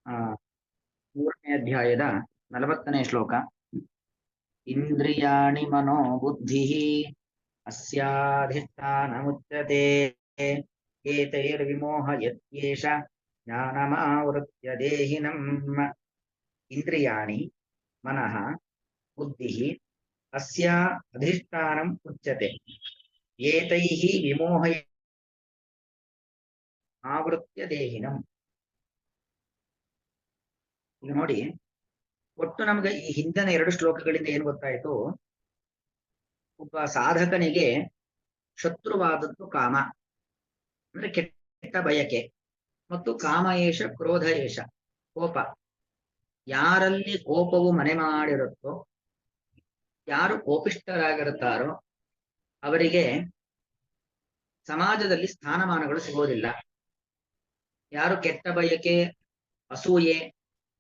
ಆ 3ನೇ ಅಧ್ಯಾಯದ 40ನೇ ಶ್ಲೋಕ. ಇಂದ್ರಿಯಾಣಿ ಮನೋ ಬುದ್ಧಿ ಅಸ್ಯಾಧಿಷ್ಠಾನಮುಚ್ಯತೆ ಏತೈರ್ವಿಮೋಹ ಯತ್ಯೇಷ ಜ್ಞಾನಮಾವೃತ್ಯ ದೇಹಿನಂ. ಇಂದ್ರಿಯಾಣಿ ಮನಃ ಬುದ್ಧಿ ಅಸ್ಯ ಅಧಿಷ್ಠಾನಂ ಉಚ್ಯತೆ ಏತೈಃ ವಿಮೋಹ ಆವೃತ್ಯ ದೇಹಿನಂ. ಈಗ ನೋಡಿ, ಒಟ್ಟು ನಮ್ಗೆ ಈ ಹಿಂದಿನ 2 ಶ್ಲೋಕಗಳಿಂದ ಏನ್ ಗೊತ್ತಾಯ್ತು? ಒಬ್ಬ ಸಾಧಕನಿಗೆ ಶತ್ರುವಾದದ್ದು ಕಾಮ, ಅಂದ್ರೆ ಕೆಟ್ಟ ಬಯಕೆ, ಮತ್ತು ಕಾಮ ಏಷ ಕ್ರೋಧ ಏಷ ಕೋಪ. ಯಾರಲ್ಲಿ ಕೋಪವು ಮನೆ ಮಾಡಿರುತ್ತೋ, ಯಾರು ಕೋಪಿಷ್ಠರಾಗಿರುತ್ತಾರೋ ಅವರಿಗೆ ಸಮಾಜದಲ್ಲಿ ಸ್ಥಾನಮಾನಗಳು ಸಿಗೋದಿಲ್ಲ. ಯಾರು ಕೆಟ್ಟ ಬಯಕೆ, ಅಸೂಯೆ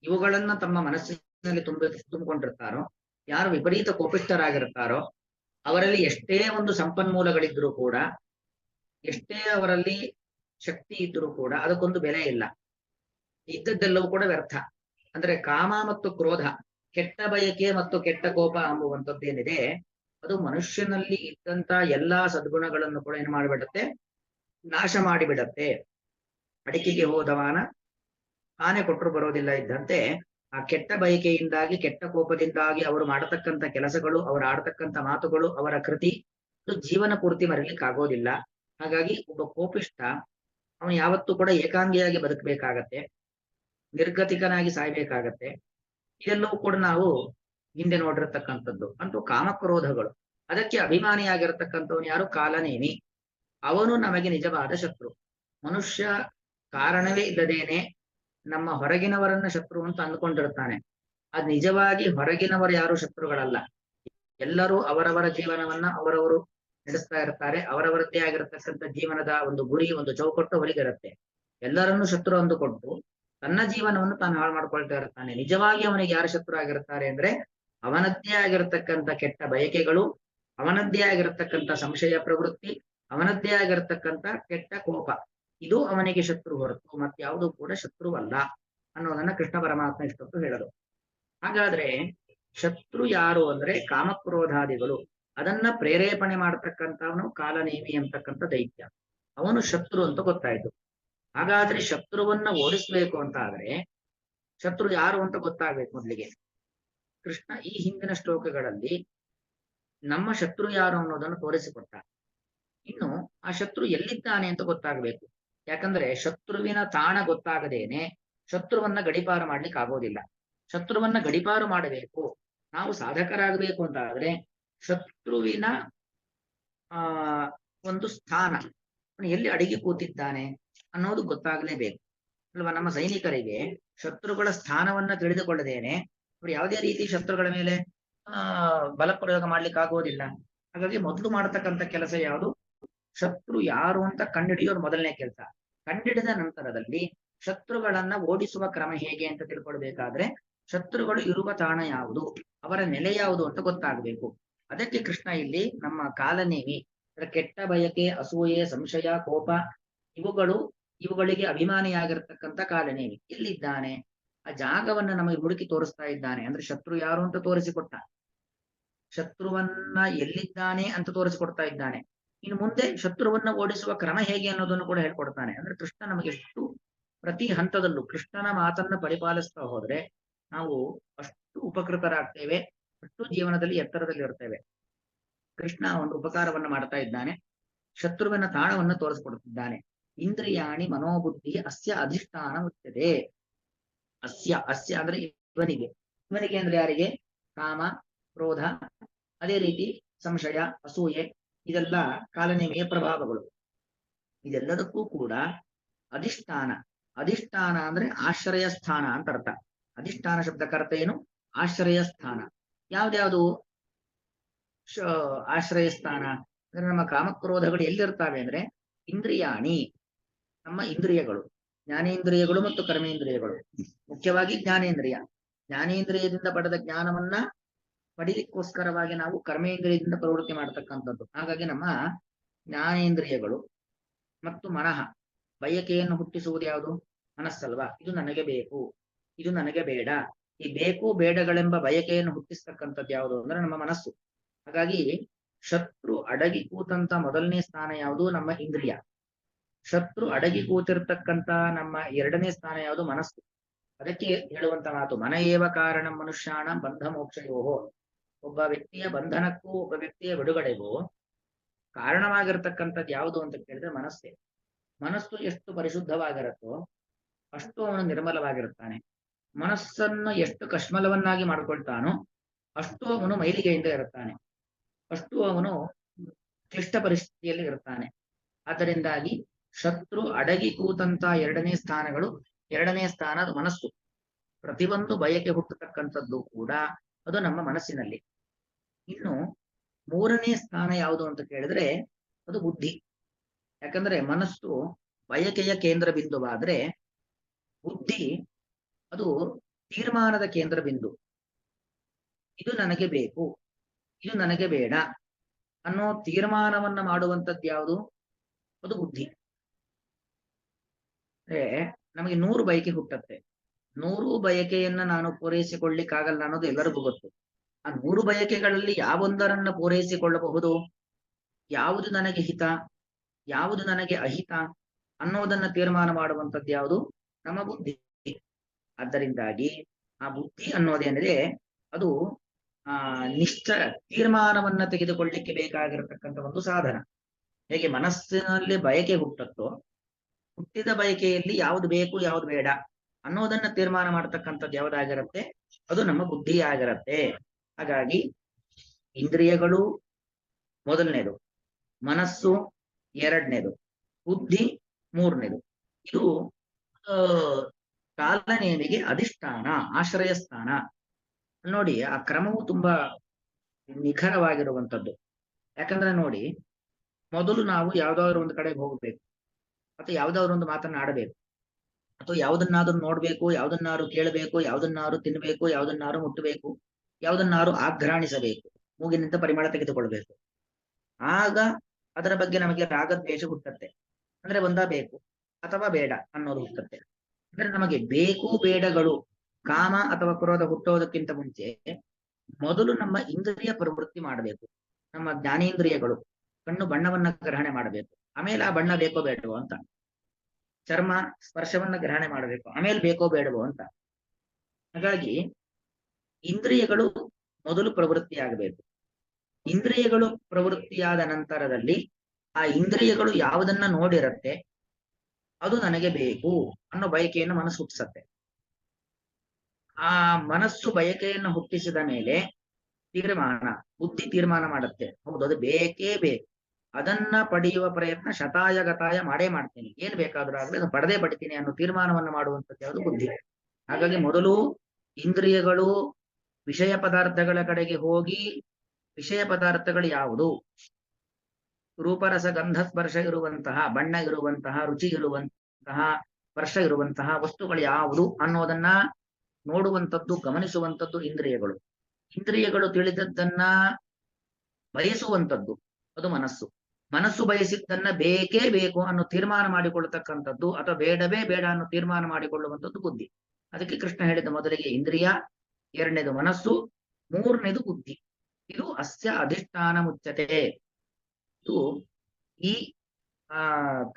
ಇವುಗಳನ್ನ ತಮ್ಮ ಮನಸ್ಸಿನಲ್ಲಿ ತುಂಬಿಕೊಂಡಿರ್ತಾರೋ, ಯಾರು ವಿಪರೀತ ಕೋಪಿಷ್ಠರಾಗಿರ್ತಾರೋ ಅವರಲ್ಲಿ ಎಷ್ಟೇ ಒಂದು ಸಂಪನ್ಮೂಲಗಳಿದ್ರೂ ಕೂಡ, ಎಷ್ಟೇ ಅವರಲ್ಲಿ ಶಕ್ತಿ ಇದ್ರೂ ಕೂಡ ಅದಕ್ಕೊಂದು ಬೆಲೆ ಇಲ್ಲ. ಇದ್ದದ್ದೆಲ್ಲವೂ ಕೂಡ ವ್ಯರ್ಥ. ಅಂದ್ರೆ ಕಾಮ ಮತ್ತು ಕ್ರೋಧ, ಕೆಟ್ಟ ಬಯಕೆ ಮತ್ತು ಕೆಟ್ಟ ಕೋಪ ಎಂಬುವಂಥದ್ದೇನಿದೆ, ಅದು ಮನುಷ್ಯನಲ್ಲಿ ಇದ್ದಂತ ಎಲ್ಲಾ ಸದ್ಗುಣಗಳನ್ನು ಕೂಡ ಏನು ಮಾಡಿಬಿಡತ್ತೆ? ನಾಶ ಮಾಡಿಬಿಡತ್ತೆ. ಅಡಿಕೆಗೆ ಹೋದವಾನ ಆನೆ ಕೊಟ್ಟರು ಬರೋದಿಲ್ಲ ಇದ್ದಂತೆ, ಆ ಕೆಟ್ಟ ಬಯಕೆಯಿಂದಾಗಿ, ಕೆಟ್ಟ ಕೋಪದಿಂದಾಗಿ ಅವರು ಮಾಡತಕ್ಕಂಥ ಕೆಲಸಗಳು, ಅವರು ಆಡ್ತಕ್ಕಂಥ ಮಾತುಗಳು, ಅವರ ಕೃತಿ ಜೀವನ ಪೂರ್ತಿ ಮರೀಲಿಕ್ಕಾಗೋದಿಲ್ಲ. ಹಾಗಾಗಿ ಒಬ್ಬ ಕೋಪಿಷ್ಠ ಅವನು ಯಾವತ್ತೂ ಕೂಡ ಏಕಾಂಗಿಯಾಗಿ ಬದುಕಬೇಕಾಗತ್ತೆ, ನಿರ್ಗತಿಕನಾಗಿ ಸಾಯ್ಬೇಕಾಗತ್ತೆ. ಇದೆಲ್ಲವೂ ಕೂಡ ನಾವು ಹಿಂದೆ ನೋಡಿರ್ತಕ್ಕಂಥದ್ದು. ಅಂತೂ ಕಾಮಕ್ರೋಧಗಳು, ಅದಕ್ಕೆ ಅಭಿಮಾನಿಯಾಗಿರ್ತಕ್ಕಂಥವನು ಯಾರು? ಕಾಲನೇಮಿ. ಅವನು ನಮಗೆ ನಿಜವಾದ ಶತ್ರು. ಮನುಷ್ಯ ಕಾರಣವೇ ಇಲ್ಲದೇನೆ ನಮ್ಮ ಹೊರಗಿನವರನ್ನ ಶತ್ರು ಅಂತ ಅಂದ್ಕೊಂಡಿರ್ತಾನೆ. ಅದ್ ನಿಜವಾಗಿ ಹೊರಗಿನವರು ಯಾರು ಶತ್ರುಗಳಲ್ಲ. ಎಲ್ಲರೂ ಅವರವರ ಜೀವನವನ್ನ ಅವರವರು ನಡೆಸ್ತಾ ಇರ್ತಾರೆ. ಅವರವರದ್ದೇ ಆಗಿರತಕ್ಕಂಥ ಜೀವನದ ಒಂದು ಗುರಿ, ಒಂದು ಚೌಕಟ್ಟು ಅವರಿಗಿರುತ್ತೆ. ಎಲ್ಲರನ್ನೂ ಶತ್ರು ಅಂದುಕೊಂಡು ತನ್ನ ಜೀವನವನ್ನು ತಾನು ಹಾಳು ಮಾಡ್ಕೊಳ್ತಾ ಇರ್ತಾನೆ. ನಿಜವಾಗಿ ಅವನಿಗೆ ಯಾರು ಶತ್ರು ಆಗಿರ್ತಾರೆ ಅಂದ್ರೆ, ಅವನದ್ದೇ ಆಗಿರತಕ್ಕಂಥ ಕೆಟ್ಟ ಬಯಕೆಗಳು, ಅವನದ್ದೇ ಆಗಿರತಕ್ಕಂಥ ಸಂಶಯ ಪ್ರವೃತ್ತಿ, ಅವನದ್ದೇ ಆಗಿರತಕ್ಕಂಥ ಕೆಟ್ಟ ಕೋಪ, ಇದು ಅವನಿಗೆ ಶತ್ರು ಹೊರತು ಮತ್ಯಾವುದೂ ಕೂಡ ಶತ್ರುವಲ್ಲ ಅನ್ನೋದನ್ನ ಕೃಷ್ಣ ಪರಮಾತ್ಮ ಇಷ್ಟೊತ್ತು ಹೇಳಲು. ಹಾಗಾದ್ರೆ ಶತ್ರು ಯಾರು ಅಂದ್ರೆ ಕಾಮಕ್ರೋಧಾದಿಗಳು. ಅದನ್ನ ಪ್ರೇರೇಪಣೆ ಮಾಡತಕ್ಕಂಥವನು ಕಾಲನೇಮಿ ಅಂತಕ್ಕಂಥ ದೈತ್ಯ. ಅವನು ಶತ್ರು ಅಂತ ಗೊತ್ತಾಯ್ತು. ಹಾಗಾದ್ರೆ ಶತ್ರುವನ್ನ ಓಡಿಸ್ಬೇಕು ಅಂತ ಆದ್ರೆ ಶತ್ರು ಯಾರು ಅಂತ ಗೊತ್ತಾಗ್ಬೇಕು ಮೊದಲಿಗೆ. ಕೃಷ್ಣ ಈ ಹಿಂದಿನ ಶ್ಲೋಕಗಳಲ್ಲಿ ನಮ್ಮ ಶತ್ರು ಯಾರು ಅನ್ನೋದನ್ನು ತೋರಿಸಿಕೊಟ್ಟ. ಇನ್ನು ಆ ಶತ್ರು ಎಲ್ಲಿದ್ದಾನೆ ಅಂತ ಗೊತ್ತಾಗಬೇಕು. ಯಾಕಂದ್ರೆ ಶತ್ರುವಿನ ತಾಣ ಗೊತ್ತಾಗದೇನೆ ಶತ್ರುವನ್ನ ಗಡಿಪಾರು ಮಾಡ್ಲಿಕ್ಕೆ ಆಗೋದಿಲ್ಲ. ಶತ್ರುವನ್ನ ಗಡಿಪಾರು ಮಾಡಬೇಕು, ನಾವು ಸಾಧಕರಾಗಬೇಕು ಅಂತ ಆದ್ರೆ ಶತ್ರುವಿನ ಒಂದು ಸ್ಥಾನ, ಎಲ್ಲಿ ಅಡಗಿ ಕೂತಿದ್ದಾನೆ ಅನ್ನೋದು ಗೊತ್ತಾಗಲೇಬೇಕು ಅಲ್ವಾ? ನಮ್ಮ ಸೈನಿಕರಿಗೆ ಶತ್ರುಗಳ ಸ್ಥಾನವನ್ನ ತಿಳಿದುಕೊಳ್ಳದೇನೆ ಅವರು ಯಾವುದೇ ರೀತಿ ಶತ್ರುಗಳ ಮೇಲೆ ಬಲಪ್ರಯೋಗ ಮಾಡ್ಲಿಕ್ಕೆ ಆಗೋದಿಲ್ಲ. ಹಾಗಾಗಿ ಮೊದಲು ಮಾಡತಕ್ಕಂಥ ಕೆಲಸ ಯಾವುದು? ಶತ್ರು ಯಾರು ಅಂತ ಕಂಡುಹಿಡಿಯೋದು ಮೊದಲನೇ ಕೆಲಸ. ಕಂಡುಹಿಡಿದ ನಂತರದಲ್ಲಿ ಶತ್ರುಗಳನ್ನ ಓಡಿಸುವ ಕ್ರಮ ಹೇಗೆ ಅಂತ ತಿಳ್ಕೊಳ್ಬೇಕಾದ್ರೆ ಶತ್ರುಗಳು ಇರುವ ತಾಣ ಯಾವುದು, ಅವರ ನೆಲೆ ಯಾವುದು ಅಂತ ಗೊತ್ತಾಗಬೇಕು. ಅದಕ್ಕೆ ಕೃಷ್ಣ ಇಲ್ಲಿ ನಮ್ಮ ಕಾಲನೇಮಿ, ಕೆಟ್ಟ ಬಯಕೆ, ಅಸೂಯೆ, ಸಂಶಯ, ಕೋಪ ಇವುಗಳಿಗೆ ಅಭಿಮಾನಿಯಾಗಿರ್ತಕ್ಕಂಥ ಕಾಲನೇಮಿ ಎಲ್ಲಿದ್ದಾನೆ ಆ ಜಾಗವನ್ನ ನಮಗೆ ಹುಡುಕಿ ತೋರಿಸ್ತಾ ಇದ್ದಾನೆ. ಅಂದ್ರೆ ಶತ್ರು ಯಾರು ಅಂತ ತೋರಿಸಿಕೊಟ್ಟ, ಶತ್ರುವನ್ನ ಎಲ್ಲಿದ್ದಾನೆ ಅಂತ ತೋರಿಸಿಕೊಡ್ತಾ ಇದ್ದಾನೆ. ಇನ್ನು ಮುಂದೆ ಶತ್ರುವನ್ನ ಓಡಿಸುವ ಕ್ರಮ ಹೇಗೆ ಅನ್ನೋದನ್ನು ಕೂಡ ಹೇಳ್ಕೊಡ್ತಾನೆ. ಅಂದ್ರೆ ಕೃಷ್ಣ ನಮಗೆ ಎಷ್ಟು ಪ್ರತಿ ಹಂತದಲ್ಲೂ ಕೃಷ್ಣನ ಮಾತನ್ನ ಪರಿಪಾಲಿಸ್ತಾ ಹೋದ್ರೆ ನಾವು ಅಷ್ಟು ಉಪಕೃತರಾಗ್ತೇವೆ, ಅಷ್ಟು ಜೀವನದಲ್ಲಿ ಎತ್ತರದಲ್ಲಿ ಇರ್ತೇವೆ. ಕೃಷ್ಣ ಒಂದು ಉಪಕಾರವನ್ನ ಮಾಡ್ತಾ ಇದ್ದಾನೆ, ಶತ್ರುವಿನ ತಾಣವನ್ನ ತೋರಿಸ್ಕೊಡ್ತಿದ್ದಾನೆ. ಇಂದ್ರಿಯಾಣಿ ಮನೋಬುದ್ಧಿ ಅಸ್ಯ ಅಧಿಷ್ಠಾನ ಉಚ್ಯತೆ. ಅಸ್ಯ ಅಂದ್ರೆ ಇವನಿಗೆ ಅಂದ್ರೆ ಯಾರಿಗೆ? ಕಾಮ, ಕ್ರೋಧ, ಅದೇ ರೀತಿ ಸಂಶಯ, ಅಸೂಯೆ, ಇದೆಲ್ಲ ಕಾಲನೇಮಿಯ ಪ್ರಭಾವಗಳು. ಇದೆಲ್ಲದಕ್ಕೂ ಕೂಡ ಅಧಿಷ್ಠಾನ ಅಂದ್ರೆ ಆಶ್ರಯ ಸ್ಥಾನ ಅಂತ ಅರ್ಥ. ಅಧಿಷ್ಠಾನ ಶಬ್ದಕ್ಕರ್ಥ ಏನು? ಆಶ್ರಯ ಸ್ಥಾನ. ಯಾವ್ದ್ಯಾವುದು ಆಶ್ರಯ ಸ್ಥಾನ ಅಂದ್ರೆ ನಮ್ಮ ಕಾಮಕ್ರೋಧಗಳು ಎಲ್ಲಿರ್ತಾವೆ ಅಂದ್ರೆ ಇಂದ್ರಿಯಾಣಿ, ನಮ್ಮ ಇಂದ್ರಿಯಗಳು, ಜ್ಞಾನೇಂದ್ರಿಯಗಳು ಮತ್ತು ಕರ್ಮೇಂದ್ರಿಯಗಳು. ಮುಖ್ಯವಾಗಿ ಜ್ಞಾನೇಂದ್ರಿಯದಿಂದ ಪಡೆದ ಜ್ಞಾನವನ್ನ ಪಡಿಲಿಕ್ಕೋಸ್ಕರವಾಗಿ ನಾವು ಕರ್ಮೇಂದ್ರಿಯದಿಂದ ಪ್ರವೃತ್ತಿ ಮಾಡತಕ್ಕಂಥದ್ದು. ಹಾಗಾಗಿ ನಮ್ಮ ಜ್ಞಾನೇಂದ್ರಿಯಗಳು ಮತ್ತು ಮನಃ, ಬಯಕೆಯನ್ನು ಹುಟ್ಟಿಸುವುದು ಯಾವುದು? ಮನಸ್ಸಲ್ವಾ? ಇದು ನನಗೆ ಬೇಕು, ಇದು ನನಗೆ ಬೇಡ. ಈ ಬೇಕು ಬೇಡಗಳೆಂಬ ಬಯಕೆಯನ್ನು ಹುಟ್ಟಿಸ್ತಕ್ಕಂಥದ್ದು ಯಾವುದು ಅಂದ್ರೆ ನಮ್ಮ ಮನಸ್ಸು. ಹಾಗಾಗಿ ಶತ್ರು ಅಡಗಿ ಕೂತಂತ ಮೊದಲನೇ ಸ್ಥಾನ ಯಾವುದು? ನಮ್ಮ ಇಂದ್ರಿಯ. ಶತ್ರು ಅಡಗಿ ಕೂತಿರ್ತಕ್ಕಂತ ನಮ್ಮ ಎರಡನೇ ಸ್ಥಾನ ಯಾವುದು? ಮನಸ್ಸು. ಅದಕ್ಕೆ ಹೇಳುವಂತ ಮಾತು ಮನ ಏವ ಕಾರಣ ಮನುಷ್ಯಾಣ ಬಂಧ ಮೋಕ್ಷಯೋಹೋ. ಒಬ್ಬ ವ್ಯಕ್ತಿಯ ಬಂಧನಕ್ಕೂ ಒಬ್ಬ ವ್ಯಕ್ತಿಯ ಬಿಡುಗಡೆಗೂ ಕಾರಣವಾಗಿರ್ತಕ್ಕಂಥದ್ದು ಯಾವುದು ಅಂತ ಕೇಳಿದ್ರೆ ಮನಸ್ಸೇ. ಮನಸ್ಸು ಎಷ್ಟು ಪರಿಶುದ್ಧವಾಗಿರುತ್ತೋ ಅಷ್ಟು ಅವನು ನಿರ್ಮಲವಾಗಿರುತ್ತಾನೆ. ಮನಸ್ಸನ್ನು ಎಷ್ಟು ಕಶ್ಮಲವನ್ನಾಗಿ ಮಾಡಿಕೊಳ್ತಾನೋ ಅಷ್ಟು ಅವನು ಮೈಲಿಗೆಯಿಂದ ಇರುತ್ತಾನೆ, ಅಷ್ಟು ಅವನು ಕ್ಲಿಷ್ಟ ಪರಿಸ್ಥಿತಿಯಲ್ಲಿ ಇರುತ್ತಾನೆ. ಆದ್ದರಿಂದಾಗಿ ಶತ್ರು ಅಡಗಿ ಕೂತಂತ ಎರಡನೇ ಸ್ಥಾನಗಳು, ಎರಡನೇ ಸ್ಥಾನ ಅದು ಮನಸ್ಸು. ಪ್ರತಿಯೊಂದು ಬಯಕೆ ಹುಟ್ಟತಕ್ಕಂಥದ್ದು ಕೂಡ ಅದು ನಮ್ಮ ಮನಸ್ಸಿನಲ್ಲಿ. ಇನ್ನು ಮೂರನೇ ಸ್ಥಾನ ಯಾವುದು ಅಂತ ಕೇಳಿದ್ರೆ ಅದು ಬುದ್ಧಿ. ಯಾಕಂದ್ರೆ ಮನಸ್ಸು ಬಯಕೆಯ ಕೇಂದ್ರ ಬಿಂದುವಾದ್ರೆ ಬುದ್ಧಿ ಅದು ತೀರ್ಮಾನದ ಕೇಂದ್ರ ಬಿಂದು. ಇದು ನನಗೆ ಬೇಕು, ಇದು ನನಗೆ ಬೇಡ ಅನ್ನೋ ತೀರ್ಮಾನವನ್ನ ಮಾಡುವಂಥದ್ದು ಯಾವುದು? ಅದು ಬುದ್ಧಿ. ನಮಗೆ 100 ಬಯಕೆ ಹುಟ್ಟತ್ತೆ. 100 ಬಯಕೆಯನ್ನ ನಾನು ಪೂರೈಸಿಕೊಳ್ಳಿಕ್ಕಾಗಲ್ಲ ಅನ್ನೋದು ಎಲ್ಲರಿಗೂ ಗೊತ್ತು. ಆ 100 ಬಯಕೆಗಳಲ್ಲಿ ಯಾವೊಂದರನ್ನ ಪೂರೈಸಿಕೊಳ್ಳಬಹುದು, ಯಾವುದು ನನಗೆ ಹಿತ, ಯಾವುದು ನನಗೆ ಅಹಿತ ಅನ್ನೋದನ್ನ ತೀರ್ಮಾನ ಮಾಡುವಂಥದ್ದು ಯಾವುದು? ನಮ್ಮ ಬುದ್ಧಿ. ಆದ್ದರಿಂದಾಗಿ ಆ ಬುದ್ಧಿ ಅನ್ನೋದೇನಿದೆ ಅದು ತೀರ್ಮಾನವನ್ನ ತೆಗೆದುಕೊಳ್ಳಿಕ್ಕೆ ಬೇಕಾಗಿರತಕ್ಕಂಥ ಒಂದು ಸಾಧನ. ಹೇಗೆ ಮನಸ್ಸಿನಲ್ಲಿ ಬಯಕೆ ಹುಟ್ಟತ್ತೋ, ಹುಟ್ಟಿದ ಬಯಕೆಯಲ್ಲಿ ಯಾವುದು ಬೇಕು ಯಾವುದು ಬೇಡ ಅನ್ನೋದನ್ನ ತೀರ್ಮಾನ ಮಾಡತಕ್ಕಂಥದ್ದು ಯಾವುದಾಗಿರುತ್ತೆ? ಅದು ನಮ್ಮ ಬುದ್ಧಿ ಆಗಿರತ್ತೆ. ಹಾಗಾಗಿ ಇಂದ್ರಿಯಗಳು ಮೊದಲನೇದು, ಮನಸ್ಸು ಎರಡನೇದು, ಬುದ್ಧಿ ಮೂರನೇದು. ಇದು ಕಾಲನೇಮಿಗೆ ಅಧಿಷ್ಠಾನ, ಆಶ್ರಯ ಸ್ಥಾನ. ನೋಡಿ, ಆ ಕ್ರಮವು ತುಂಬಾ ನಿಖರವಾಗಿರುವಂಥದ್ದು. ಯಾಕಂದ್ರೆ ನೋಡಿ, ಮೊದಲು ನಾವು ಯಾವ್ದಾದ್ರು ಒಂದು ಕಡೆಗೆ ಹೋಗ್ಬೇಕು, ಅಥವಾ ಯಾವ್ದಾದ್ರು ಒಂದು ಮಾತನ್ನ ಆಡಬೇಕು, ಅಥವಾ ಯಾವುದನ್ನಾದ್ರೂ ನೋಡ್ಬೇಕು, ಯಾವುದನ್ನಾರು ಕೇಳಬೇಕು, ಯಾವುದನ್ನಾರು ತಿನ್ಬೇಕು, ಯಾವುದನ್ನಾರು ಮುಟ್ಟಬೇಕು, ಯಾವುದನ್ನಾರು ಆಘ್ರಾಣಿಸಬೇಕು, ಮೂಗಿನಿಂದ ಪರಿಮಳ ತೆಗೆದುಕೊಳ್ಬೇಕು. ಆಗ ಅದರ ಬಗ್ಗೆ ನಮಗೆ ರಾಗದ್ವೇಷ ಹುಟ್ಟತ್ತೆ. ಅಂದ್ರೆ ಒಂದ ಬೇಕು ಅಥವಾ ಬೇಡ ಅನ್ನೋದು ಹುಟ್ಟತ್ತೆ. ಅಂದ್ರೆ ನಮಗೆ ಬೇಕು ಬೇಡಗಳು, ಕಾಮ ಅಥವಾ ಕ್ರೋಧ ಹುಟ್ಟೋದಕ್ಕಿಂತ ಮುಂಚೆ ಮೊದಲು ನಮ್ಮ ಇಂದ್ರಿಯ ಪ್ರವೃತ್ತಿ ಮಾಡಬೇಕು. ನಮ್ಮ ಜ್ಞಾನೇಂದ್ರಿಯಗಳು ಕಣ್ಣು ಬಣ್ಣವನ್ನ ಗ್ರಹಣೆ ಮಾಡಬೇಕು, ಆಮೇಲೆ ಆ ಬಣ್ಣ ಬೇಕೋ ಬೇಡವೋ ಅಂತ. ಚರ್ಮ ಸ್ಪರ್ಶವನ್ನ ಗ್ರಹಣೆ ಮಾಡಬೇಕು, ಆಮೇಲೆ ಬೇಕೋ ಬೇಡವೋ ಅಂತ. ಹಾಗಾಗಿ ಇಂದ್ರಿಯಗಳು ಮೊದಲು ಪ್ರವೃತ್ತಿ ಆಗಬೇಕು. ಇಂದ್ರಿಯಗಳು ಪ್ರವೃತ್ತಿಯಾದ ನಂತರದಲ್ಲಿ ಆ ಇಂದ್ರಿಯಗಳು ಯಾವುದನ್ನ ನೋಡಿರತ್ತೆ ಅದು ನನಗೆ ಬೇಕು ಅನ್ನೋ ಬಯಕೆಯನ್ನು ಮನಸ್ಸು ಹುಟ್ಟಿಸತ್ತೆ. ಆ ಮನಸ್ಸು ಬಯಕೆಯನ್ನು ಹುಟ್ಟಿಸಿದ ಮೇಲೆ ಬುದ್ಧಿ ತೀರ್ಮಾನ ಮಾಡುತ್ತೆ, ಹೌದು ಅದು ಬೇಕೇ ಬೇಕು, ಅದನ್ನ ಪಡೆಯುವ ಪ್ರಯತ್ನ ಶತಾಯ ಗತಾಯ ಮಾಡೇ ಮಾಡ್ತೀನಿ, ಏನ್ ಬೇಕಾದ್ರೂ ಆಗ್ಲಿ ಅದು ಪಡೆದೇ ಪಡಿತೀನಿ ಅನ್ನೋ ತೀರ್ಮಾನವನ್ನು ಮಾಡುವಂಥದ್ದು ಯಾವುದು? ಬುದ್ಧಿ. ಹಾಗಾಗಿ ಮೊದಲು ಇಂದ್ರಿಯಗಳು ವಿಷಯ ಪದಾರ್ಥಗಳ ಕಡೆಗೆ ಹೋಗಿ, ವಿಷಯ ಪದಾರ್ಥಗಳು ಯಾವುದು? ರೂಪರಸ ಗಂಧ ಸ್ಪರ್ಶ ಇರುವಂತಹ, ಬಣ್ಣ ಇರುವಂತಹ, ರುಚಿ ಇರುವಂತಹ, ಸ್ಪರ್ಶ ಇರುವಂತಹ ವಸ್ತುಗಳು ಯಾವುದು ಅನ್ನೋದನ್ನ ನೋಡುವಂಥದ್ದು, ಗಮನಿಸುವಂಥದ್ದು ಇಂದ್ರಿಯಗಳು. ಇಂದ್ರಿಯಗಳು ತಿಳಿದದ್ದನ್ನ ಬಯಸುವಂಥದ್ದು ಅದು ಮನಸ್ಸು. ಮನಸ್ಸು ಬಯಸಿದ್ದನ್ನ ಬೇಕೇ ಬೇಕು ಅನ್ನೋ ತೀರ್ಮಾನ ಮಾಡಿಕೊಳ್ಳತಕ್ಕಂಥದ್ದು, ಅಥವಾ ಬೇಡವೇ ಬೇಡ ಅನ್ನೋ ತೀರ್ಮಾನ ಮಾಡಿಕೊಳ್ಳುವಂಥದ್ದು ಬುದ್ಧಿ. ಅದಕ್ಕೆ ಕೃಷ್ಣ ಹೇಳಿದ ಮೊದಲಿಗೆ ಇಂದ್ರಿಯ, ಎರಡನೇದು ಮನಸ್ಸು, ಮೂರನೇದು ಬುದ್ಧಿ. ಇದು ಅಸ್ಯ ಅಧಿಷ್ಠಾನ ಮುಚ್ಚತೆ. ಇದು ಈ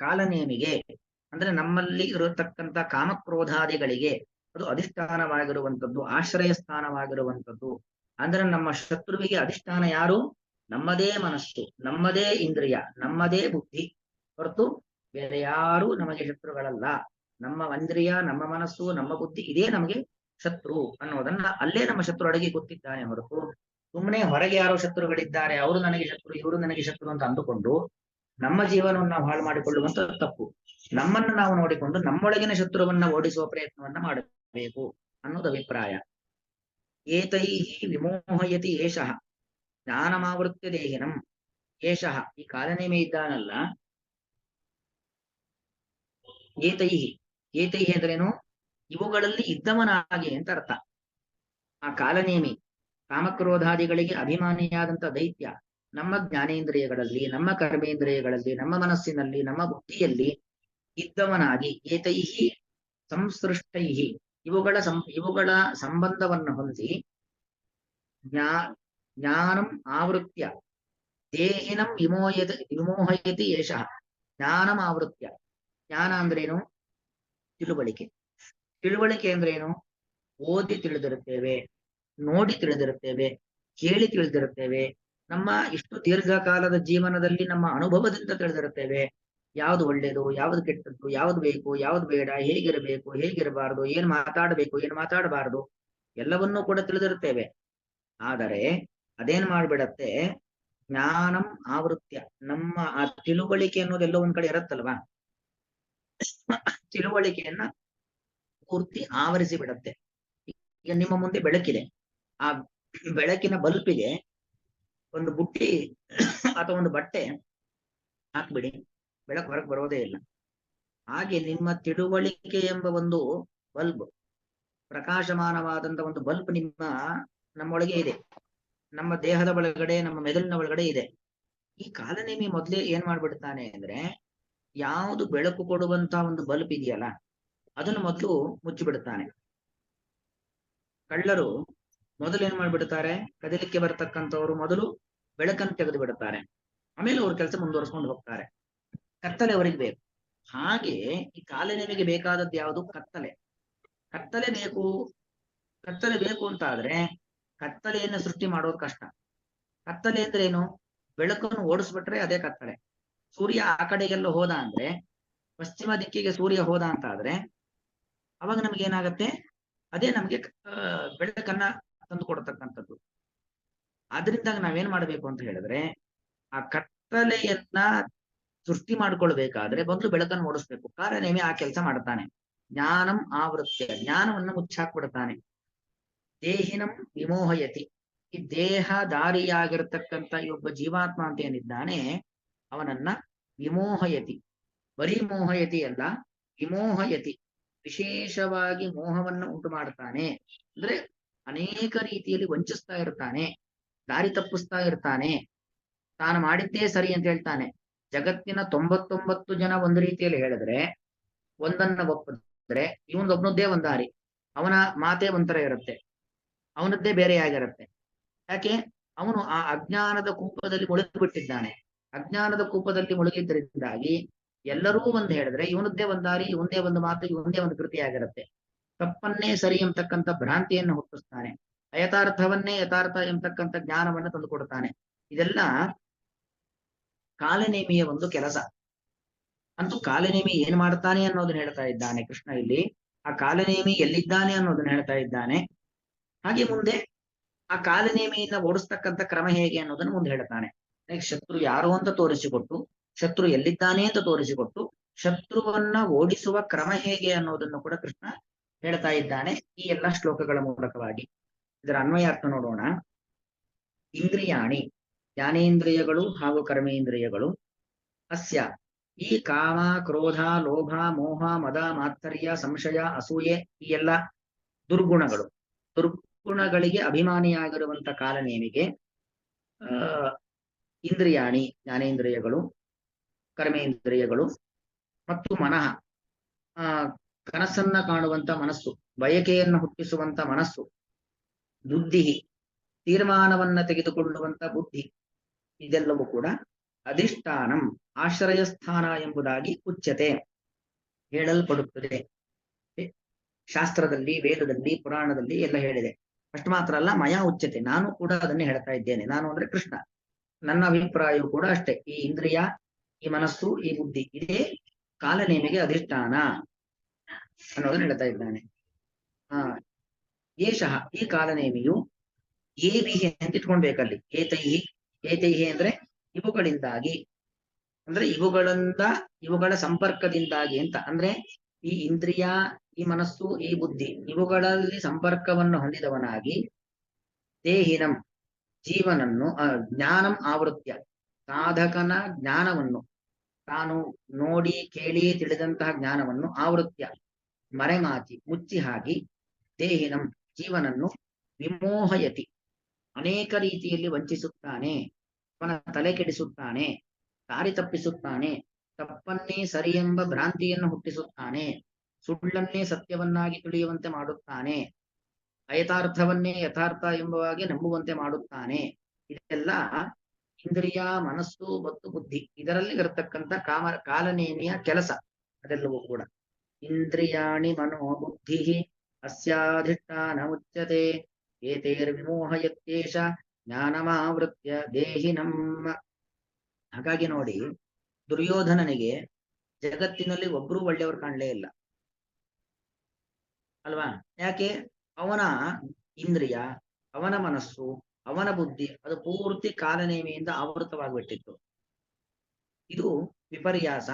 ಕಾಲನೇಮಿಗೆ ಅಂದ್ರೆ ನಮ್ಮಲ್ಲಿ ಇರತಕ್ಕಂಥ ಕಾಮಕ್ರೋಧಾದಿಗಳಿಗೆ ಅದು ಅಧಿಷ್ಠಾನವಾಗಿರುವಂಥದ್ದು, ಆಶ್ರಯ ಸ್ಥಾನವಾಗಿರುವಂಥದ್ದು. ಅಂದ್ರೆ ನಮ್ಮ ಶತ್ರುವಿಗೆ ಅಧಿಷ್ಠಾನ ಯಾರು? ನಮ್ಮದೇ ಮನಸ್ಸು, ನಮ್ಮದೇ ಇಂದ್ರಿಯ, ನಮ್ಮದೇ ಬುದ್ಧಿ, ಹೊರತು ಬೇರೆ ಯಾರು ನಮಗೆ ಶತ್ರುಗಳಲ್ಲ. ನಮ್ಮ ಇಂದ್ರಿಯ, ನಮ್ಮ ಮನಸ್ಸು, ನಮ್ಮ ಬುದ್ಧಿ ಇದೇ ನಮಗೆ ಶತ್ರು ಅನ್ನೋದನ್ನ ಅಲ್ಲೇ ನಮ್ಮ ಶತ್ರು ಅಡಗಿ ಗೊತ್ತಿದ್ದಾನೆ, ಹೊರತು ಸುಮ್ಮನೆ ಹೊರಗೆ ಯಾರೋ ಶತ್ರುಗಳಿದ್ದಾರೆ, ಅವರು ನನಗೆ ಶತ್ರು, ಇವರು ನನಗೆ ಶತ್ರು ಅಂತ ಅಂದುಕೊಂಡು ನಮ್ಮ ಜೀವನವನ್ನು ನಾವು ಹಾಳು ಮಾಡಿಕೊಳ್ಳುವಂತ ತಪ್ಪು. ನಮ್ಮನ್ನು ನಾವು ನೋಡಿಕೊಂಡು ನಮ್ಮೊಳಗಿನ ಶತ್ರುವನ್ನ ಓಡಿಸುವ ಪ್ರಯತ್ನವನ್ನ ಮಾಡಬೇಕು ಅನ್ನೋದು ಅಭಿಪ್ರಾಯ. ಏತೈಹಿ ವಿಮೋಹಯತಿ ಏಷಃ ಜ್ಞಾನಮಾವೃತ್ಯ ದೇಹಿನಂ. ಏಷಃ ಈ ಕಾಲನೇಮಿ ಇದ್ದಾನಲ್ಲ, ಏತೈಹಿ, ಏತೈಹಿ ಅಂದ್ರೇನು? ಇವುಗಳಲ್ಲಿ ಇದ್ದವನಾಗಿ ಅಂತ ಅರ್ಥ. ಆ ಕಾಲನೇಮಿ ಕಾಮಕ್ರೋಧಾದಿಗಳಿಗೆ ಅಭಿಮಾನಿಯಾದಂತ ದೈತ್ಯ ನಮ್ಮ ಜ್ಞಾನೇಂದ್ರಿಯಗಳಲ್ಲಿ, ನಮ್ಮ ಕರ್ಮೇಂದ್ರಿಯಗಳಲ್ಲಿ, ನಮ್ಮ ಮನಸ್ಸಿನಲ್ಲಿ, ನಮ್ಮ ಬುದ್ಧಿಯಲ್ಲಿ ಇದ್ದವನಾಗಿ, ಏತೈಹಿ ಸಂಸೃಷ್ಟೈಹಿ ಇವುಗಳ ಸಂಬಂಧವನ್ನು ಹೊಂದಿ ಜ್ಞಾ ಜ್ಞಾನಂ ಆವೃತ್ಯ ದೇಹಿನಂ ವಿಮೋಹಯತಿ ಏಷಃ. ಜ್ಞಾನಂ ಆವೃತ್ಯ. ಜ್ಞಾನ ಅಂದ್ರೇನು? ತಿಳುವಳಿಕೆ. ತಿಳುವಳಿಕೆ ಅಂದ್ರೇನು? ಓದಿ ತಿಳಿದಿರುತ್ತೇವೆ, ನೋಡಿ ತಿಳಿದಿರುತ್ತೇವೆ, ಕೇಳಿ ತಿಳಿದಿರುತ್ತೇವೆ, ನಮ್ಮ ಇಷ್ಟು ದೀರ್ಘಕಾಲದ ಜೀವನದಲ್ಲಿ ನಮ್ಮ ಅನುಭವದಿಂದ ತಿಳಿದಿರುತ್ತೇವೆ. ಯಾವುದು ಒಳ್ಳೇದು, ಯಾವುದು ಕೆಟ್ಟದ್ದು, ಯಾವುದು ಬೇಕು, ಯಾವುದು ಬೇಡ, ಹೇಗಿರಬೇಕು, ಹೇಗಿರಬಾರದು, ಏನ್ ಮಾತಾಡಬೇಕು, ಏನ್ ಮಾತಾಡಬಾರದು, ಎಲ್ಲವನ್ನೂ ಕೂಡ ತಿಳಿದಿರುತ್ತೇವೆ. ಆದರೆ ಅದೇನ್ ಮಾಡ್ಬಿಡತ್ತೆ, ಜ್ಞಾನಂ ಆವೃತ್ಯ. ನಮ್ಮ ಆ ತಿಳುವಳಿಕೆ ಅನ್ನೋದೆಲ್ಲ ಒಂದ್ ಕಡೆ ಇರತ್ತಲ್ವಾ, ತಿಳುವಳಿಕೆಯನ್ನ ಪೂರ್ತಿ ಆವರಿಸಿ ಬಿಡತ್ತೆ. ಈಗ ನಿಮ್ಮ ಮುಂದೆ ಬೆಳಕಿದೆ, ಆ ಬೆಳಕಿನ ಬಲ್ಪಿಗೆ ಒಂದು ಬುಟ್ಟಿ ಅಥವಾ ಒಂದು ಬಟ್ಟೆ ಹಾಕ್ಬಿಡಿ, ಬೆಳಕು ಹೊರಗೆ ಬರೋದೇ ಇಲ್ಲ. ಹಾಗೆ ನಿಮ್ಮ ತಿಳುವಳಿಕೆ ಎಂಬ ಒಂದು ಬಲ್ಬ್, ಪ್ರಕಾಶಮಾನವಾದಂತ ಒಂದು ಬಲ್ಬ್ ನಮ್ಮೊಳಗೆ ಇದೆ, ನಮ್ಮ ದೇಹದ ಒಳಗಡೆ, ನಮ್ಮ ಮೆದುಳಿನ ಒಳಗಡೆ ಇದೆ. ಈ ಕಾಲನೇಮಿ ಮೊದಲೇ ಏನ್ ಮಾಡ್ಬಿಡ್ತಾನೆ ಅಂದ್ರೆ, ಯಾವುದು ಬೆಳಕು ಕೊಡುವಂತ ಒಂದು ಬಲ್ಬ್ ಇದೆಯಲ್ಲ ಅದನ್ನು ಮೊದಲು ಮುಚ್ಚಿಬಿಡ್ತಾನೆ. ಕಳ್ಳರು ಮೊದಲು ಏನ್ ಮಾಡ್ಬಿಡ್ತಾರೆ, ಕದಿಲಿಕ್ಕೆ ಬರತಕ್ಕಂಥವ್ರು ಮೊದಲು ಬೆಳಕನ್ನು ತೆಗೆದು ಬಿಡುತ್ತಾರೆ, ಆಮೇಲೆ ಅವ್ರ ಕೆಲಸ ಮುಂದುವರಿಸ್ಕೊಂಡು ಹೋಗ್ತಾರೆ. ಕತ್ತಲೆ ಅವರಿಗೆ ಬೇಕು. ಹಾಗೆ ಈ ಕಾಲನೇಮಿಗೆ ಬೇಕಾದದ್ದು ಯಾವುದು? ಕತ್ತಲೆ. ಕತ್ತಲೆ ಬೇಕು. ಕತ್ತಲೆ ಬೇಕು ಅಂತ ಆದ್ರೆ ಕತ್ತಲೆಯನ್ನು ಸೃಷ್ಟಿ ಮಾಡೋದು ಕಷ್ಟ. ಕತ್ತಲೆ ಅಂದ್ರೆ ಏನು? ಬೆಳಕನ್ನು ಓಡಿಸ್ಬಿಟ್ರೆ ಅದೇ ಕತ್ತಲೆ. ಸೂರ್ಯ ಆ ಕಡೆಗೆಲ್ಲ ಹೋದ ಅಂದ್ರೆ, ಪಶ್ಚಿಮ ದಿಕ್ಕಿಗೆ ಸೂರ್ಯ ಹೋದ ಅಂತ ಆದ್ರೆ ಅವಾಗ ನಮ್ಗೆ ಏನಾಗತ್ತೆ, ಅದೇ ನಮ್ಗೆ ಬೆಳಕನ್ನ ತಂದು ಕೊಡತಕ್ಕಂಥದ್ದು. ಆದ್ರಿಂದ ನಾವೇನ್ ಮಾಡ್ಬೇಕು ಅಂತ ಹೇಳಿದ್ರೆ, ಆ ಕತ್ತಲೆಯನ್ನ ಸೃಷ್ಟಿ ಮಾಡ್ಕೊಳ್ಬೇಕಾದ್ರೆ ಮೊದಲು ಬೆಳಕನ್ನು ಓಡಿಸ್ಬೇಕು. ಕಾಲನೇಮಿ ಆ ಕೆಲಸ ಮಾಡ್ತಾನೆ. ಜ್ಞಾನಂ ಆವೃತ್ಯ, ಜ್ಞಾನವನ್ನು ಮುಚ್ಚಾಕ್ಬಿಡ್ತಾನೆ. ದೇಹಿನಂ ವಿಮೋಹಯತಿ, ಈ ದೇಹದಾರಿಯಾಗಿರ್ತಕ್ಕಂಥ ಈ ಒಬ್ಬ ಜೀವಾತ್ಮ ಅಂತ ಏನಿದ್ದಾನೆ ಅವನನ್ನ ವಿಮೋಹಯತಿ. ಬರೀ ಮೋಹಯತಿ ಅಲ್ಲ, ವಿಮೋಹಯತಿ, ವಿಶೇಷವಾಗಿ ಮೋಹವನ್ನು ಉಂಟು ಮಾಡ್ತಾನೆ. ಅಂದ್ರೆ ಅನೇಕ ರೀತಿಯಲ್ಲಿ ವಂಚಿಸ್ತಾ ಇರ್ತಾನೆ, ದಾರಿ ತಪ್ಪಿಸ್ತಾ ಇರ್ತಾನೆ, ತಾನು ಮಾಡಿದ್ದೇ ಸರಿ ಅಂತ ಹೇಳ್ತಾನೆ. ಜಗತ್ತಿನ 99 ಜನ ಒಂದು ರೀತಿಯಲ್ಲಿ ಹೇಳಿದ್ರೆ, ಒಂದನ್ನ ಒಪ್ಪಿದ್ರೆ ಇವನೊಬ್ಬನದ್ದೇ ಒಂದ್ ದಾರಿ, ಅವನ ಮಾತೇ ಒಂಥರ ಇರುತ್ತೆ, ಅವನದ್ದೇ ಬೇರೆ ಆಗಿರುತ್ತೆ. ಯಾಕೆ? ಅವನು ಆ ಅಜ್ಞಾನದ ಕೂಪದಲ್ಲಿ ಮುಳುಗಿಬಿಟ್ಟಿದ್ದಾನೆ. ಅಜ್ಞಾನದ ಕೂಪದಲ್ಲಿ ಮುಳುಗಿದ್ದರಿಂದಾಗಿ ಎಲ್ಲರೂ ಒಂದು ಹೇಳಿದ್ರೆ ಇವನದ್ದೇ ಒಂದು ದಾರಿ, ಇವನದೇ ಒಂದು ಮಾತು, ಇವನದೇ ಒಂದು ಕೃತಿ ಆಗಿರುತ್ತೆ. ತಪ್ಪನ್ನೇ ಸರಿ ಎಂಬತಕ್ಕಂಥ ಭ್ರಾಂತಿಯನ್ನು ಹುಟ್ಟಿಸ್ತಾನೆ. ಅಯಥಾರ್ಥವನ್ನೇ ಯಥಾರ್ಥ ಎಂಬತಕ್ಕಂಥ ಜ್ಞಾನವನ್ನು ತಂದುಕೊಡ್ತಾನೆ. ಇದೆಲ್ಲ ಕಾಲನೇಮಿಯ ಒಂದು ಕೆಲಸ. ಅಂತೂ ಕಾಲನೇಮಿ ಏನ್ ಮಾಡ್ತಾನೆ ಅನ್ನೋದನ್ನ ಹೇಳ್ತಾ ಇದ್ದಾನೆ ಕೃಷ್ಣ ಇಲ್ಲಿ. ಆ ಕಾಲನೇಮಿ ಎಲ್ಲಿದ್ದಾನೆ ಅನ್ನೋದನ್ನ ಹೇಳ್ತಾ ಇದ್ದಾನೆ. ಹಾಗೆ ಮುಂದೆ ಆ ಕಾಲನೇಮಿಯನ್ನ ಓಡಿಸ್ತಕ್ಕಂಥ ಕ್ರಮ ಹೇಗೆ ಅನ್ನೋದನ್ನು ಮುಂದೆ ಹೇಳ್ತಾನೆ. ಶತ್ರು ಯಾರು ಅಂತ ತೋರಿಸಿಕೊಟ್ಟು, ಶತ್ರು ಎಲ್ಲಿದ್ದಾನೆ ಅಂತ ತೋರಿಸಿಕೊಟ್ಟು, ಶತ್ರುವನ್ನ ಓಡಿಸುವ ಕ್ರಮ ಹೇಗೆ ಅನ್ನೋದನ್ನು ಕೂಡ ಕೃಷ್ಣ ಹೇಳ್ತಾ ಇದ್ದಾನೆ ಈ ಎಲ್ಲ ಶ್ಲೋಕಗಳ ಮೂಲಕವಾಗಿ. ಇದರ ಅನ್ವಯಾರ್ಥ ನೋಡೋಣ. ಇಂದ್ರಿಯಾಣಿ, ಜ್ಞಾನೇಂದ್ರಿಯಗಳು ಹಾಗೂ ಕರ್ಮೇಂದ್ರಿಯಗಳು, ಅಸ್ಯ ಈ ಕಾಮ, ಕ್ರೋಧ, ಲೋಭ, ಮೋಹ, ಮದ, ಮಾತ್ಸರ್ಯ, ಸಂಶಯ, ಅಸೂಯೆ, ಈ ಎಲ್ಲ ದುರ್ಗುಣಗಳಿಗೆ ಅಭಿಮಾನಿಯಾಗಿರುವಂತ ಕಾಲನೇಮಿಗೆ ಇಂದ್ರಿಯಾಣಿ, ಜ್ಞಾನೇಂದ್ರಿಯಗಳು, ಕರ್ಮೇಂದ್ರಿಯಗಳು ಮತ್ತು ಮನಃ, ಕನಸನ್ನ ಕಾಣುವಂತ ಮನಸ್ಸು, ಬಯಕೆಯನ್ನು ಹುಟ್ಟಿಸುವಂತ ಮನಸ್ಸು, ಬುದ್ಧಿ, ತೀರ್ಮಾನವನ್ನ ತೆಗೆದುಕೊಳ್ಳುವಂತ ಬುದ್ಧಿ, ಇದೆಲ್ಲವೂ ಕೂಡ ಅಧಿಷ್ಠಾನಂ, ಆಶ್ರಯ ಸ್ಥಾನ ಎಂಬುದಾಗಿ ಉಚ್ಯತೆ, ಹೇಳಲ್ಪಡುತ್ತದೆ. ಶಾಸ್ತ್ರದಲ್ಲಿ, ವೇದದಲ್ಲಿ, ಪುರಾಣದಲ್ಲಿ ಎಲ್ಲ ಹೇಳಿದೆ. ಅಷ್ಟು ಮಾತ್ರ ಅಲ್ಲ, ಮಯಾ ಉಚ್ಯತೆ, ನಾನು ಕೂಡ ಅದನ್ನೇ ಹೇಳ್ತಾ ಇದ್ದೇನೆ. ನಾನು ಅಂದ್ರೆ ಕೃಷ್ಣ. ನನ್ನ ಅಭಿಪ್ರಾಯವೂ ಕೂಡ ಅಷ್ಟೇ. ಈ ಇಂದ್ರಿಯ, ಈ ಮನಸ್ಸು, ಈ ಬುದ್ಧಿ, ಇದೇ ಕಾಲನೇಮಿಗೆ ಅಧಿಷ್ಠಾನ ಅನ್ನೋದನ್ನ ಹೇಳ್ತಾ ಇದ್ದಾನೆ. ಏಷಃ, ಈ ಕಾಲನೇಮಿಯು, ಏಭಿಹಿ ಅಂತ ಇಟ್ಕೊಳ್ಬೇಕಲ್ಲಿ. ಏತೈಹಿ ಅಂದ್ರೆ ಇವುಗಳಿಂದಾಗಿ, ಅಂದ್ರೆ ಇವುಗಳ ಸಂಪರ್ಕದಿಂದಾಗಿ ಅಂತ. ಅಂದ್ರೆ ಈ ಇಂದ್ರಿಯ, ಈ ಮನಸ್ಸು, ಈ ಬುದ್ಧಿ, ಇವುಗಳಲ್ಲಿ ಸಂಪರ್ಕವನ್ನು ಹೊಂದಿದವನಾಗಿ, ದೇಹಿನಂ, ಜೀವನನ್ನು, ಜ್ಞಾನಂ ಆವೃತ್ಯ, ಸಾಧಕನ ಜ್ಞಾನವನ್ನು, ತಾನು ನೋಡಿ ಕೇಳಿ ತಿಳಿದಂತಹ ಜ್ಞಾನವನ್ನು, ಆವೃತ್ಯ ಮರೆಮಾಚಿ, ಮುಚ್ಚಿ ಹಾಕಿ, ದೇಹಿನಂ, ಜೀವನನ್ನು, ವಿಮೋಹಯತಿ, ಅನೇಕ ರೀತಿಯಲ್ಲಿ ವಂಚಿಸುತ್ತಾನೆ, ಅವನ ತಲೆ ಕೆಡಿಸುತ್ತಾನೆ, ದಾರಿ ತಪ್ಪಿಸುತ್ತಾನೆ, ತಪ್ಪನ್ನೇ ಸರಿ ಎಂಬ ಭ್ರಾಂತಿಯನ್ನು ಹುಟ್ಟಿಸುತ್ತಾನೆ, ಸುಳ್ಳನ್ನೇ ಸತ್ಯವನ್ನಾಗಿ ತಿಳಿಯುವಂತೆ ಮಾಡುತ್ತಾನೆ, ಅಯಥಾರ್ಥವನ್ನೇ ಯಥಾರ್ಥ ಎಂಬುವಾಗಿ ನಂಬುವಂತೆ ಮಾಡುತ್ತಾನೆ. ಇದೆಲ್ಲ ಇಂದ್ರಿಯ, ಮನಸ್ಸು ಮತ್ತು ಬುದ್ಧಿ ಇದರಲ್ಲಿ ಇರತಕ್ಕಂಥ ಕಾಲನೇಮಿಯ ಕೆಲಸ ಅದೆಲ್ಲವೂ ಕೂಡ. ಇಂದ್ರಿಯಾಣಿ ಮನೋ ಬುದ್ಧಿ ಅಸ್ಯಾಧಿಷ್ಠಾನ ಉಚ್ಯತೆ ಏತೈರ್ವಿಮೋಹಯತ್ಯೇಷ ಜ್ಞಾನಮಾವೃತ್ಯ ದೇಹಿನಂ. ಹಾಗಾಗಿ ನೋಡಿ, ದುರ್ಯೋಧನನಿಗೆ ಜಗತ್ತಿನಲ್ಲಿ ಒಬ್ರು ಒಳ್ಳೆಯವರು ಕಾಣಲೇ ಇಲ್ಲ ಅಲ್ವಾ? ಯಾಕೆ? ಅವನ ಇಂದ್ರಿಯ, ಅವನ ಮನಸ್ಸು, ಅವನ ಬುದ್ಧಿ ಅದು ಪೂರ್ತಿ ಕಾಲನೇಮಿಯಿಂದ ಆವೃತವಾಗಿಬಿಟ್ಟಿತ್ತು. ಇದು ವಿಪರ್ಯಾಸ.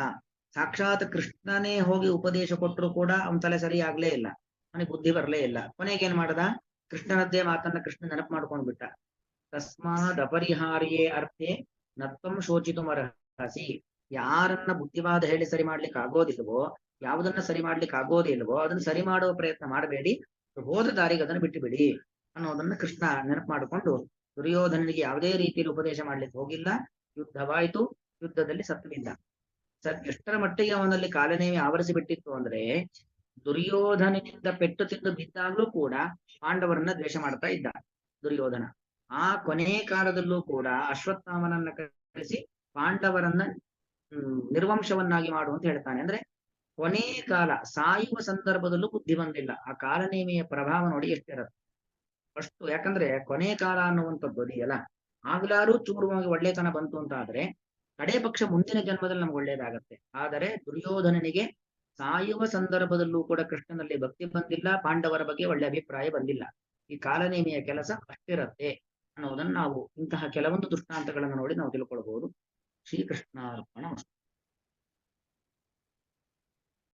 ಸಾಕ್ಷಾತ್ ಕೃಷ್ಣನೇ ಹೋಗಿ ಉಪದೇಶ ಕೊಟ್ಟರು ಕೂಡ ಅವನ ತಲೆ ಸರಿ ಆಗ್ಲೇ ಇಲ್ಲ, ಅವನಿಗೆ ಬುದ್ಧಿ ಬರಲೇ ಇಲ್ಲ. ಕೊನೆಗೆ ಏನ್ ಮಾಡ್ದ? ಕೃಷ್ಣನದ್ದೇ ಮಾತನ್ನ ಕೃಷ್ಣ ನೆನಪು ಮಾಡ್ಕೊಂಡು ಬಿಟ್ಟ. ತಸ್ಮಾದ್ ಅಪರಿಹಾರ್ಯೇ ಅರ್ಥೆ ನತ್ವಂ ಶೋಚಿತುಮರ್ಹಸಿ. ಯಾರನ್ನ ಬುದ್ಧಿವಾದ ಹೇಳಿ ಸರಿ ಮಾಡ್ಲಿಕ್ಕೆ ಆಗೋದಿಲ್ವೋ, ಯಾವುದನ್ನ ಸರಿ ಮಾಡ್ಲಿಕ್ಕೆ ಆಗೋದಿಲ್ವೋ ಅದನ್ನ ಸರಿ ಮಾಡುವ ಪ್ರಯತ್ನ ಮಾಡಬೇಡಿ, ಹೋದ ದಾರಿಗೆ ಅದನ್ನು ಬಿಟ್ಟು ಬಿಡಿ ಅನ್ನೋದನ್ನ ಕೃಷ್ಣ ನೆನಪು ಮಾಡಿಕೊಂಡು ದುರ್ಯೋಧನನಿಗೆ ಯಾವುದೇ ರೀತಿಯಲ್ಲಿ ಉಪದೇಶ ಮಾಡ್ಲಿಕ್ಕೆ ಹೋಗಿಲ್ಲ. ಯುದ್ಧವಾಯಿತು, ಯುದ್ಧದಲ್ಲಿ ಸತ್ತು ಬಿದ್ದ. ಎಷ್ಟರ ಮಟ್ಟಿಗೆ ಅವನಲ್ಲಿ ಕಾಲನೇಮಿ ಆವರಿಸಿ ಬಿಟ್ಟಿತ್ತು ಅಂದ್ರೆ, ದುರ್ಯೋಧನನಿಂದ ಪೆಟ್ಟು ತಿಂದು ಬಿದ್ದಾಗಲೂ ಕೂಡ ಪಾಂಡವರನ್ನ ದ್ವೇಷ ಮಾಡ್ತಾ ಇದ್ದ ದುರ್ಯೋಧನ. ಆ ಕೊನೆ ಕಾಲದಲ್ಲೂ ಕೂಡ ಅಶ್ವತ್ಥಾಮನನ್ನ ಕರೆಸಿ ಪಾಂಡವರನ್ನ ನಿರ್ವಂಶವನ್ನಾಗಿ ಮಾಡುವಂತ ಹೇಳ್ತಾನೆ. ಅಂದ್ರೆ ಕೊನೆ ಕಾಲ ಸಾಯುವ ಸಂದರ್ಭದಲ್ಲೂ ಬುದ್ಧಿ ಬಂದಿಲ್ಲ. ಆ ಕಾಲನೇಮಿಯ ಪ್ರಭಾವ ನೋಡಿ ಎಷ್ಟಿರತ್ತೆ ಅಷ್ಟು. ಯಾಕಂದ್ರೆ ಕೊನೆ ಕಾಲ ಅನ್ನುವಂಥದ್ದು ಇದೆಯಲ್ಲ, ಆಗ್ಲಾರು ಚೂರುವಾಗಿ ಒಳ್ಳೆತನ ಬಂತು ಅಂತ ಆದ್ರೆ ಕಡೆ ಪಕ್ಷ ಮುಂದಿನ ಜನ್ಮದಲ್ಲಿ ನಮ್ಗೆ ಒಳ್ಳೇದಾಗತ್ತೆ. ಆದರೆ ದುರ್ಯೋಧನನಿಗೆ ಸಾಯುವ ಸಂದರ್ಭದಲ್ಲೂ ಕೂಡ ಕೃಷ್ಣನಲ್ಲಿ ಭಕ್ತಿ ಬಂದಿಲ್ಲ, ಪಾಂಡವರ ಬಗ್ಗೆ ಒಳ್ಳೆ ಅಭಿಪ್ರಾಯ ಬಂದಿಲ್ಲ. ಈ ಕಾಲನೇಮಿಯ ಕೆಲಸ ಅಷ್ಟಿರತ್ತೆ ಅನ್ನೋದನ್ನು ನಾವು ಇಂತಹ ಕೆಲವೊಂದು ದೃಷ್ಟಾಂತಗಳನ್ನು ನೋಡಿ ನಾವು ತಿಳ್ಕೊಳ್ಬಹುದು. ಶ್ರೀಕೃಷ್ಣಾರ್ಪಣ.